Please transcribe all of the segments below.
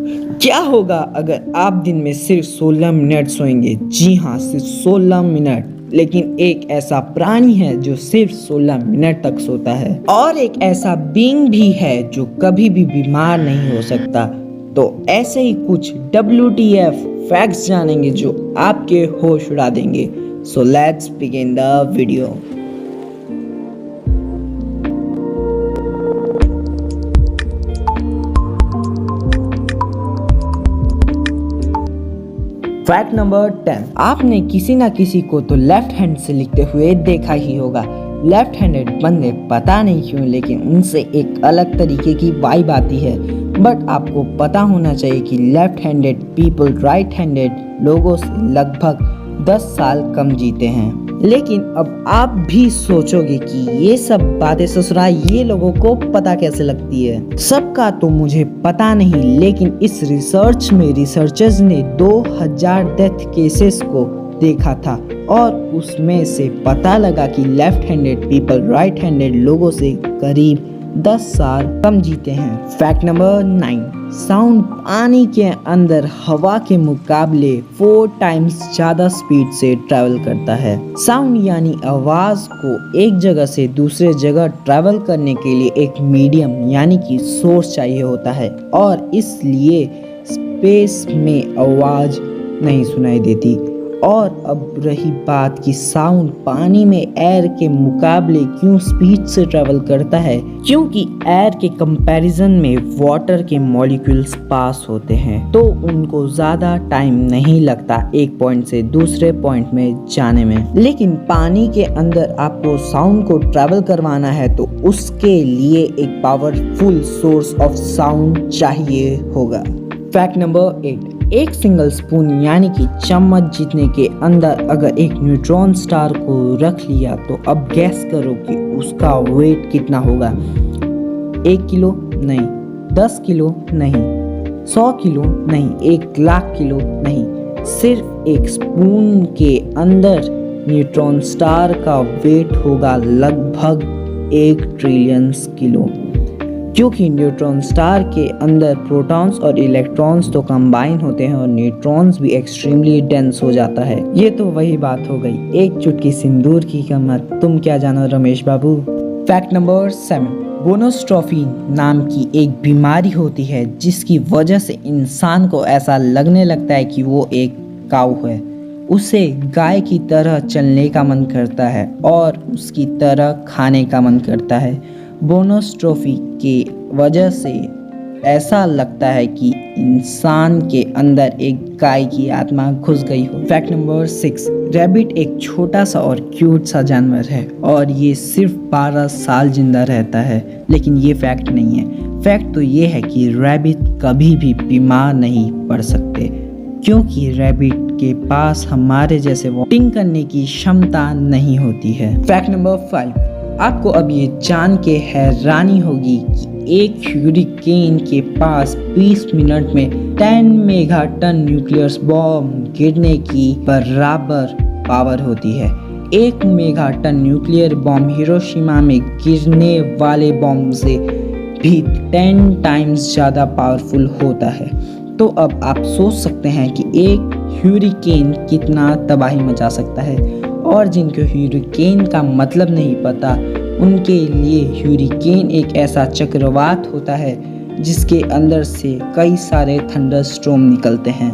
क्या होगा अगर आप दिन में सिर्फ 16 मिनट सोएंगे? जी हाँ, सिर्फ 16 मिनट। लेकिन एक ऐसा प्राणी है जो सिर्फ 16 मिनट तक सोता है, और एक ऐसा बीइंग भी है जो कभी भी बीमार नहीं हो सकता। तो ऐसे ही कुछ WTF फैक्ट्स जानेंगे जो आपके होश उड़ा देंगे। So let's begin the video. Fact number 10। आपने किसी ना किसी को तो लेफ्ट हैंड से लिखते हुए देखा ही होगा। लेफ्ट हैंडेड बंदे पता नहीं क्यों लेकिन उनसे एक अलग तरीके की वाइब आती है। बट आपको पता होना चाहिए कि left handed people right handed लोगों से लगभग 10 साल कम जीते हैं। लेकिन अब आप भी सोचोगे कि ये सब बातें ससुरा ये लोगों को पता कैसे लगती है। सबका तो मुझे पता नहीं, लेकिन इस रिसर्च में रिसर्चर्स ने 2000 डेथ केसेस को देखा था और उसमें से पता लगा कि left handed people right handed लोगों से करीब 10 साल कम जीते हैं। Fact number 9। साउंड पानी के अंदर हवा के मुकाबले 4 टाइम्स ज्यादा स्पीड से ट्रैवल करता है। साउंड यानी आवाज को एक जगह से दूसरे जगह ट्रैवल करने के लिए एक मीडियम यानी कि सोर्स चाहिए होता है, और इसलिए स्पेस में आवाज नहीं सुनाई देती। और अब रही बात कि साउंड पानी में एयर के मुकाबले क्यों स्पीड से ट्रैवल करता है, क्योंकि एयर के कंपैरिजन में वाटर के मॉलिक्यूल्स पास होते हैं तो उनको ज़्यादा टाइम नहीं लगता एक पॉइंट से दूसरे पॉइंट में जाने में। लेकिन पानी के अंदर आपको साउंड को ट्रैवल करवाना है तो उसके लिए एक पावरफुल सोर्स ऑफ साउंड चाहिए होगा। Fact number 8। एक सिंगल स्पून यानी कि चम्मच जितने के अंदर अगर एक न्यूट्रॉन स्टार को रख लिया तो अब गैस करो कि उसका वेट कितना होगा। 1 किलो नहीं, 10 किलो नहीं, 100 किलो नहीं, 1 लाख किलो नहीं, सिर्फ एक स्पून के अंदर न्यूट्रॉन स्टार का वेट होगा लगभग 1 ट्रिलियन किलो। क्योंकि न्यूट्रॉन स्टार के अंदर प्रोटॉन्स और इलेक्ट्रॉन्स तो कंबाइन होते हैं और न्यूट्रॉन्स भी एक्सट्रीमली डेंस हो जाता है। ये तो वही बात हो गई, एक चुटकी सिंदूर की कीमत तुम क्या जानो रमेश बाबू। Fact number 7। बोनोस्ट्रोफी नाम की एक बीमारी होती है जिसकी वजह से इंसान को ऐसा लगने लगता है कि वो एक काऊ है। उसे गाय की तरह चलने का मन करता है और उसकी तरह खाने का मन करता है। बोनोस्ट्रोफी की वजह से ऐसा लगता है कि इंसान के अंदर एक गाय की आत्मा घुस गई हो। Fact number 6। रैबिट एक छोटा सा और क्यूट सा जानवर है और ये सिर्फ 12 साल जिंदा रहता है, लेकिन ये फैक्ट नहीं है। फैक्ट तो ये है कि रैबिट कभी भी बीमार नहीं पड़ सकते क्योंकि रैबिट के पास हमारे जैसे वॉटिंग करने की क्षमता नहीं होती है। Fact number 5। आपको अब ये जान के हैरानी होगी कि एक ह्यूरिकेन के पास 20 मिनट में 10 मेगाटन न्यूक्लियर बॉम्ब गिरने की बराबर पावर होती है। 1 मेगाटन न्यूक्लियर बॉम्ब हिरोशिमा में गिरने वाले बॉम्ब से भी 10 टाइम्स ज़्यादा पावरफुल होता है। तो अब आप सोच सकते हैं कि एक ह्यूरिकेन कितना तबाही मचा सकता है, और जिनको ह्यूरिकेन का मतलब नहीं पता उनके लिए ह्यूरिकेन एक ऐसा चक्रवात होता है जिसके अंदर से कई सारे थंडरस्टॉर्म निकलते हैं।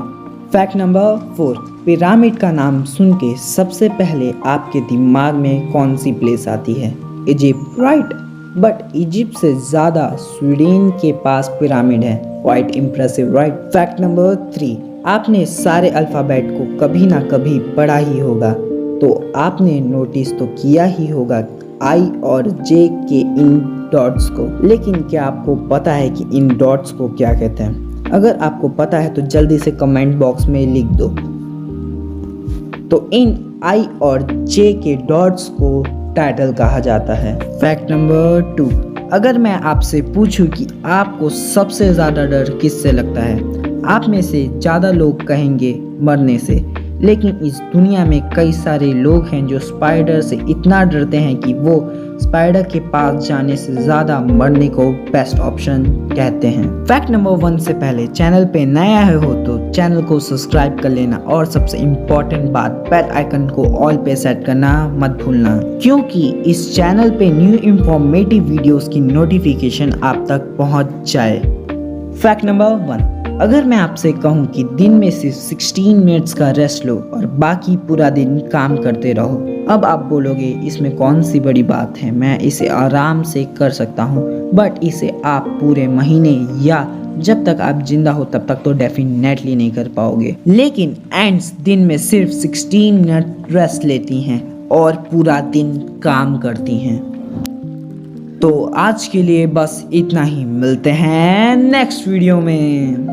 Fact number 4। पिरामिड का नाम सुन के सबसे पहले आपके दिमाग में कौन सी प्लेस आती है? Egypt, right? बट इजिप्ट से ज़्यादा स्वीडन के पास पिरामिड है। Quite impressive, right? Fact number 3। आपने सारे अल्फ़ाबेट को कभी ना कभी पढ़ा ही होगा, तो आपने नोटिस तो किया ही होगा I और J के इन डॉट्स को। लेकिन क्या आपको पता है कि इन डॉट्स को क्या कहते हैं? अगर आपको पता है तो जल्दी से कमेंट बॉक्स में लिख दो। तो इन I और J के डॉट्स को टाइटल कहा जाता है। Fact number 2। अगर मैं आपसे पूछूं कि आपको सबसे ज़्यादा डर किससे लगता है, आप में से ज़्यादा लोग कहेंगे मरने से। लेकिन इस दुनिया में कई सारे लोग हैं जो स्पाइडर से इतना डरते हैं कि वो स्पाइडर के पास जाने से ज्यादा मरने को बेस्ट ऑप्शन कहते हैं। फैक्ट नंबर 1 से पहले चैनल पे नया है हो तो चैनल को सब्सक्राइब कर लेना और सबसे इम्पोर्टेंट बात बेल आइकन को ऑल पे सेट करना मत भूलना, क्योंकि इस चैनल पे न्यू इंफॉर्मेटिव वीडियोस की नोटिफिकेशन आप तक पहुंच जाए। फैक्ट नंबर 1, अगर मैं आपसे कहूं कि दिन में सिर्फ 16 मिनट्स का रेस्ट लो और बाकी पूरा दिन काम करते रहो, अब आप बोलोगे इसमें कौन सी बड़ी बात है, मैं इसे आराम से कर सकता हूं। बट इसे आप पूरे महीने या जब तक आप जिंदा हो तब तक तो डेफिनेटली नहीं कर पाओगे। लेकिन एंड्स दिन में सिर्फ 16 मिनट रेस्ट लेती हैं और पूरा दिन काम करती हैं। तो आज के लिए बस इतना ही, मिलते हैं नेक्स्ट वीडियो में।